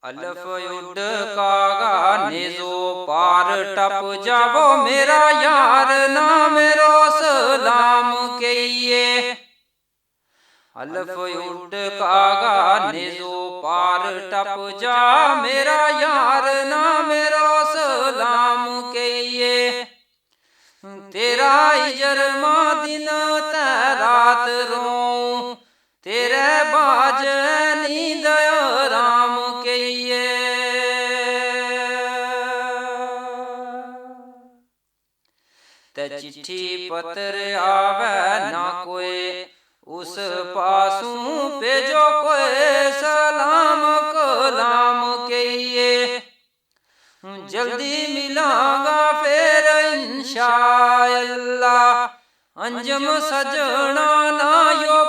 ਅਲਫ ਉੱਡ ਕਾਗਾ ਨੇਜ਼ੋ ਪਾਰ ਟਪ ਜਾਵੋ ਮੇਰਾ ਯਾਰ ਨਾ ਮੇਰੋ ਸਲਾਮ ਕਹੀਏ। ਅਲਫ ਉੱਡ ਕਾਗਾ ਨੇਜ਼ੋ ਪਾਰ ਟਪ ਜਾ ਮੇਰਾ ਯਾਰ ਨਾ ਮੇਰੋ ਸਲਾਮ ਕਹੀਏ। ਤੇਰਾ ਇਜਰਮਾ ਦਿਨ ਤੈ ਰਾਤ ਰੋਂ ਤੇਰੇ ਬਾਜ ਨੀਂਦ ਆਰਾਮ ਕਹੀਏ। ਤੇ ਚਿੱਠੀ ਪੱਤਰ ਆਵੇ ਨਾ ਕੋਏ ਉਸ ਪਾਸੋਂ ਭੇਜੋ ਕੋਏ ਸਲਾਮ ਕਲਾਮ ਕਹੀਏ। ਜਲਦੀ ਮਿਲਾਂਗਾ ਫੇਰ ਇੰਸ਼ਾ ਅੱਲਾ ਅੰਜਮ ਸਜਣਾ ਨਾ ਯੋ